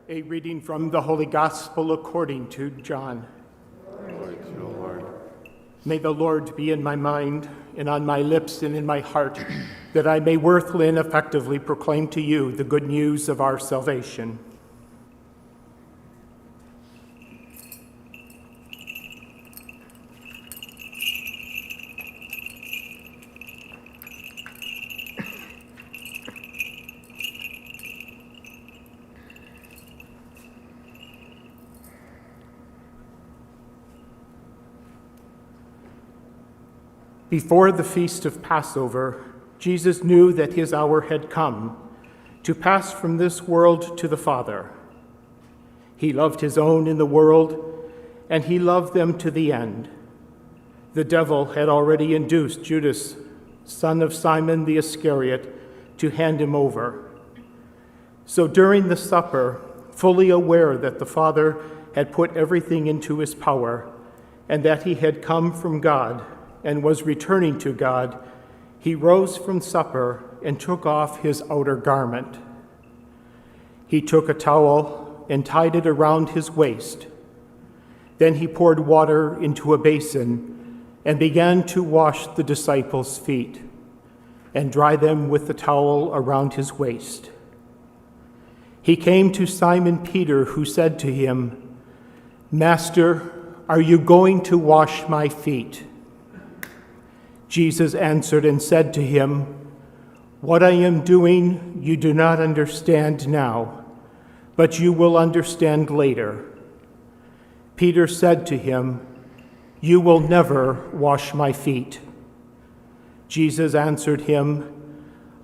A reading from the Holy Gospel according to John. Glory to you, Lord. May the Lord be in my mind and on my lips and in my heart, that I may worthily and effectively proclaim to you the good news of our salvation. Before the feast of Passover, Jesus knew that his hour had come to pass from this world to the Father. He loved his own in the world, and he loved them to the end. The devil had already induced Judas, son of Simon the Iscariot, to hand him over. So during the supper, fully aware that the Father had put everything into his power, and that he had come from God, and was returning to God, he rose from supper and took off his outer garment. He took a towel and tied it around his waist. Then he poured water into a basin and began to wash the disciples' feet and dry them with the towel around his waist. He came to Simon Peter, who said to him, "Master, are you going to wash my feet?" Jesus answered and said to him, "What I am doing you do not understand now, but you will understand later." Peter said to him, "You will never wash my feet." Jesus answered him,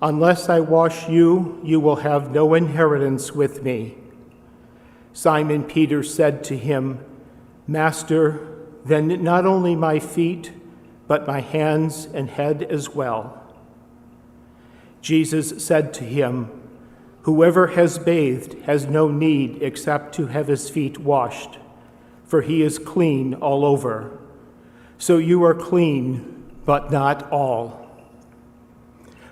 "Unless I wash you, you will have no inheritance with me." Simon Peter said to him, "Master, then not only my feet, but my hands and head as well." Jesus said to him, "Whoever has bathed has no need except to have his feet washed, for he is clean all over. So you are clean, but not all."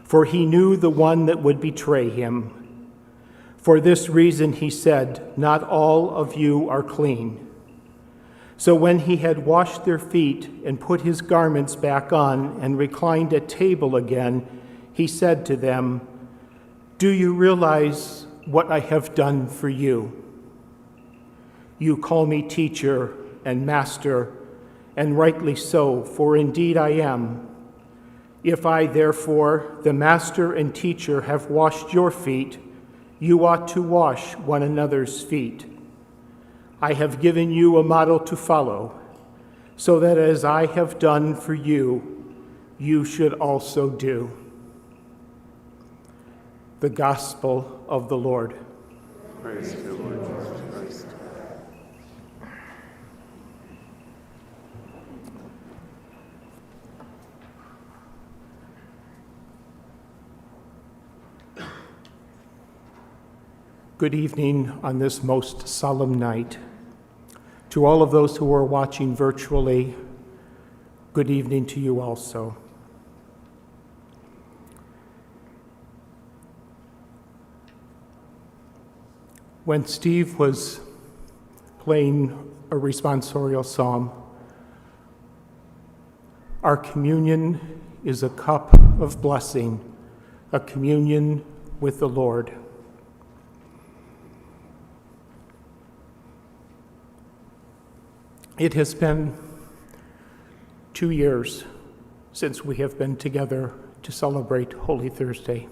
For he knew the one that would betray him. For this reason he said, "Not all of you are clean." So when he had washed their feet and put his garments back on and reclined at table again, he said to them, "Do you realize what I have done for you? You call me teacher and master, and rightly so, for indeed I am. If I, therefore, the master and teacher, have washed your feet, you ought to wash one another's feet. I have given you a model to follow, so that as I have done for you, you should also do." The Gospel of the Lord. Praise to you, Lord Jesus Christ. Good evening on this most solemn night. To all of those who are watching virtually, good evening to you also. When Steve was playing a responsorial psalm, our communion is a cup of blessing, a communion with the Lord. It has been 2 years since we have been together to celebrate Holy Thursday.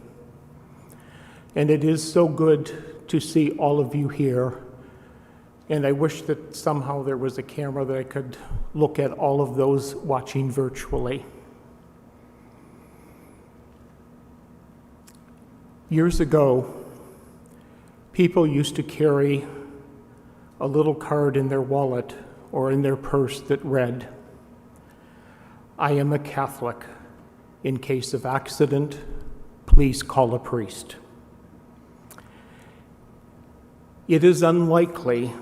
And it is so good to see all of you here. And I wish that somehow there was a camera that I could look at all of those watching virtually. Years ago, people used to carry a little card in their wallet or in their purse that read, "I am a Catholic. In case of accident, please call a priest." It is unlikely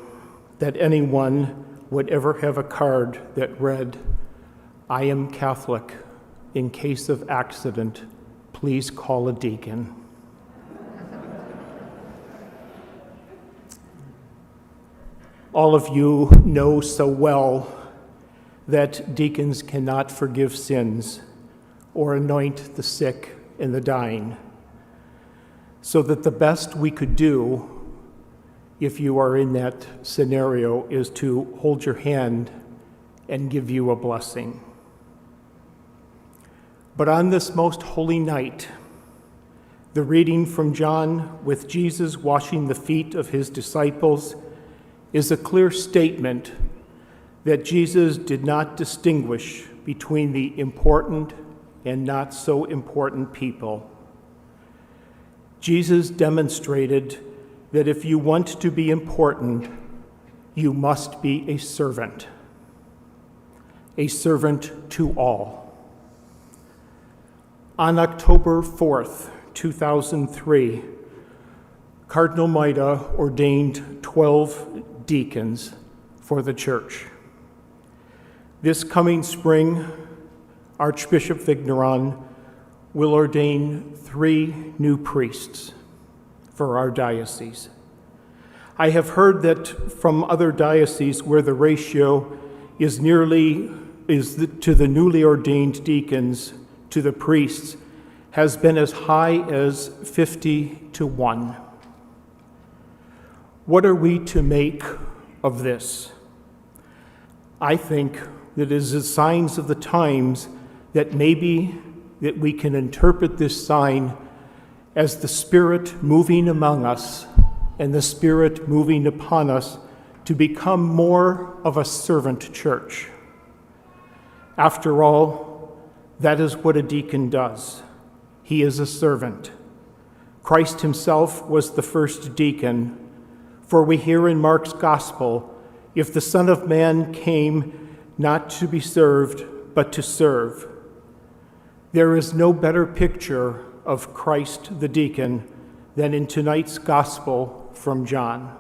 that anyone would ever have a card that read, "I am Catholic. In case of accident, please call a deacon." All of you know so well that deacons cannot forgive sins or anoint the sick and the dying. So that the best we could do, if you are in that scenario, is to hold your hand and give you a blessing. But on this most holy night, the reading from John with Jesus washing the feet of his disciples is a clear statement that Jesus did not distinguish between the important and not so important people. Jesus demonstrated that if you want to be important, you must be a servant to all. On October 4th, 2003, Cardinal Maida ordained 12 deacons for the church. This coming spring, Archbishop Vigneron will ordain 3 new priests for our diocese. I have heard that from other dioceses where the ratio is to the newly ordained deacons to the priests has been as high as 50-1. What are we to make of this? I think that it is the signs of the times that maybe that we can interpret this sign as the Spirit moving among us and the Spirit moving upon us to become more of a servant church. After all, that is what a deacon does. He is a servant. Christ himself was the first deacon, for we hear in Mark's Gospel, if the Son of Man came not to be served, but to serve. There is no better picture of Christ the deacon than in tonight's Gospel from John.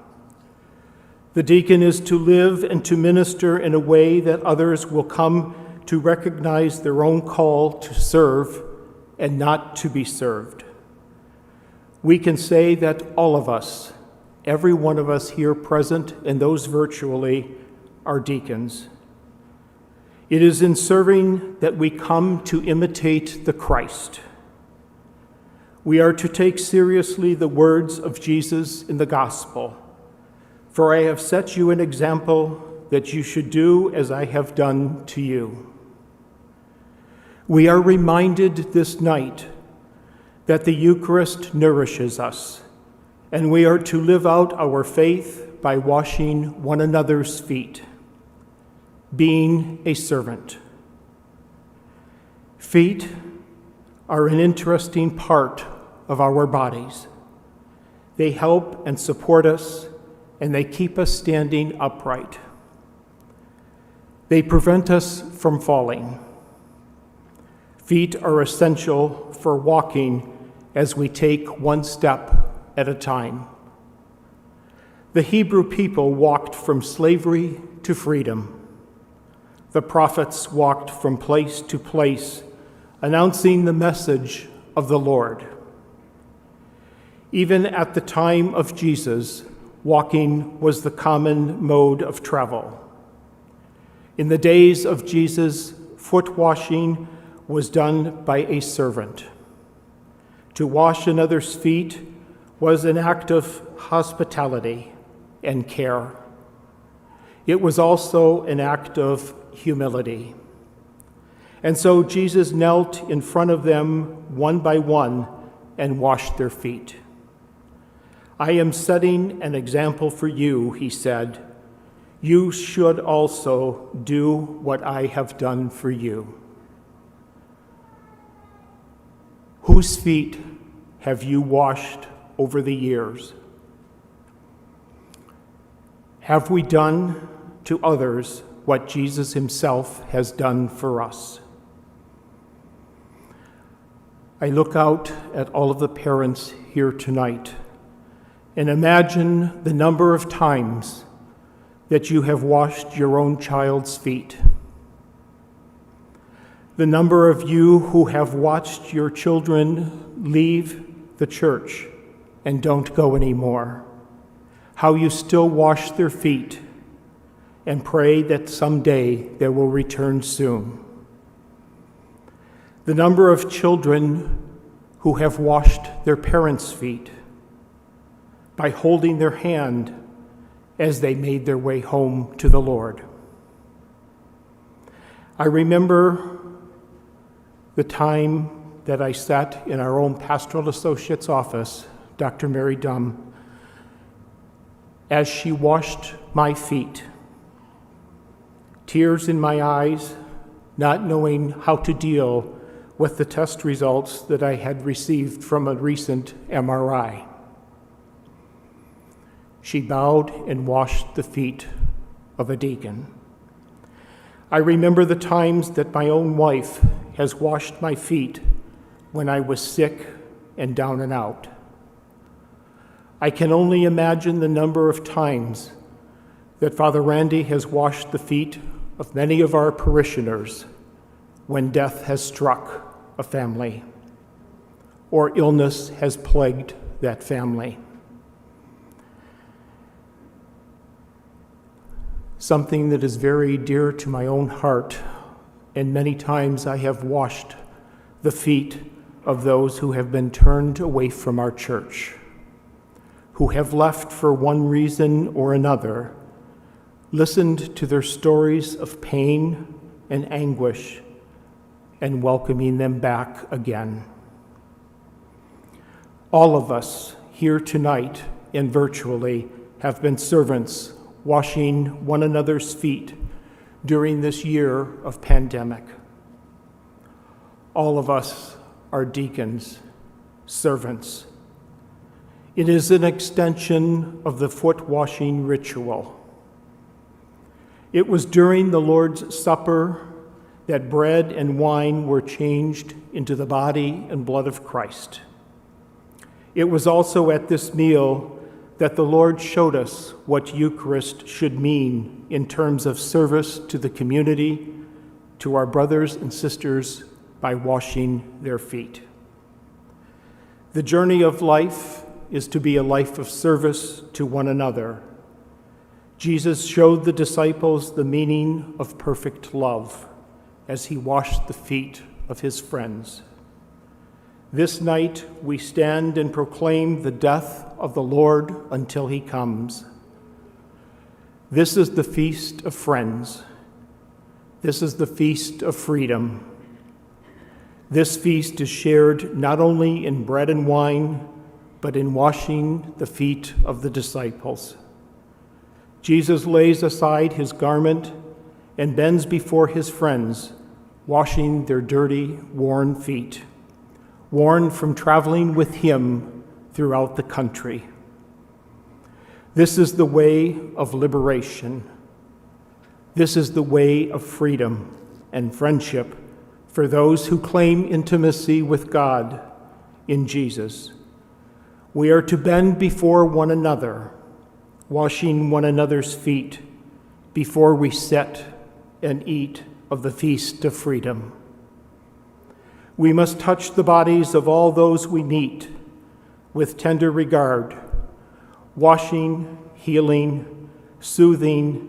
The deacon is to live and to minister in a way that others will come to recognize their own call to serve and not to be served. We can say that all of us, every one of us here present and those virtually, are deacons. It is in serving that we come to imitate the Christ. We are to take seriously the words of Jesus in the gospel. For I have set you an example that you should do as I have done to you. We are reminded this night that the Eucharist nourishes us, and we are to live out our faith by washing one another's feet, being a servant. Feet are an interesting part of our bodies. They help and support us, and they keep us standing upright. They prevent us from falling. Feet are essential for walking as we take one step at a time. The Hebrew people walked from slavery to freedom. The prophets walked from place to place, announcing the message of the Lord. Even at the time of Jesus, walking was the common mode of travel. In the days of Jesus, foot washing was done by a servant. To wash another's feet was an act of hospitality and care. It was also an act of humility. And so Jesus knelt in front of them one by one and washed their feet. I am setting an example for you, he said. You should also do what I have done for you. Whose feet have you washed over the years? Have we done to others what Jesus himself has done for us? I look out at all of the parents here tonight and imagine the number of times that you have washed your own child's feet. The number of you who have watched your children leave the church and don't go anymore. How you still wash their feet and pray that someday they will return soon. The number of children who have washed their parents' feet by holding their hand as they made their way home to the Lord. I remember the time that I sat in our own pastoral associate's office, Dr. Mary Dumm, as she washed my feet, tears in my eyes, not knowing how to deal with the test results that I had received from a recent MRI. She bowed and washed the feet of a deacon. I remember the times that my own wife has washed my feet when I was sick and down and out. I can only imagine the number of times that Father Randy has washed the feet of many of our parishioners when death has struck a family or illness has plagued that family. Something that is very dear to my own heart, and many times I have washed the feet of those who have been turned away from our church, who have left for one reason or another, listened to their stories of pain and anguish, and welcoming them back again. All of us here tonight and virtually have been servants washing one another's feet during this year of pandemic. All of us are deacons, servants. It is an extension of the foot washing ritual. It was during the Lord's Supper that bread and wine were changed into the body and blood of Christ. It was also at this meal that the Lord showed us what Eucharist should mean in terms of service to the community, to our brothers and sisters by washing their feet. The journey of life is to be a life of service to one another. Jesus showed the disciples the meaning of perfect love as he washed the feet of his friends. This night we stand and proclaim the death of the Lord until he comes. This is the feast of friends. This is the feast of freedom. This feast is shared not only in bread and wine, but in washing the feet of the disciples. Jesus lays aside his garment and bends before his friends, washing their dirty, worn feet, worn from traveling with him throughout the country. This is the way of liberation. This is the way of freedom and friendship for those who claim intimacy with God in Jesus. We are to bend before one another, washing one another's feet before we sit and eat of the feast of freedom. We must touch the bodies of all those we meet with tender regard, washing, healing, soothing,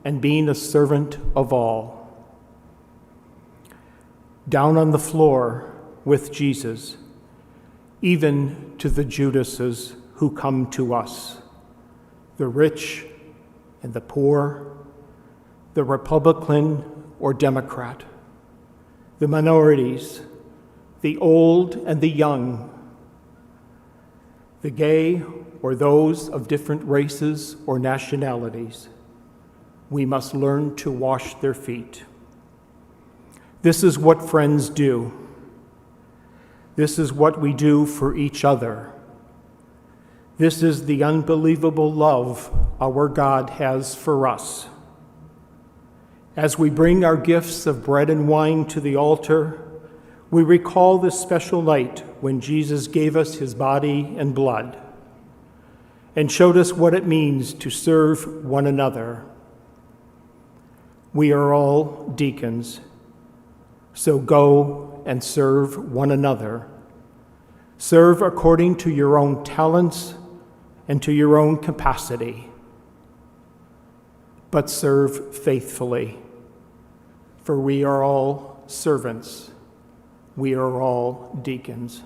and being a servant of all. Down on the floor with Jesus, even to the Judases who come to us, the rich and the poor, the Republican or Democrat, the minorities, the old and the young, the gay or those of different races or nationalities. We must learn to wash their feet. This is what friends do. This is what we do for each other. This is the unbelievable love our God has for us. As we bring our gifts of bread and wine to the altar, we recall this special night when Jesus gave us his body and blood and showed us what it means to serve one another. We are all deacons, so go and serve one another. Serve according to your own talents and to your own capacity. but serve faithfully. For we are all servants. We are all deacons.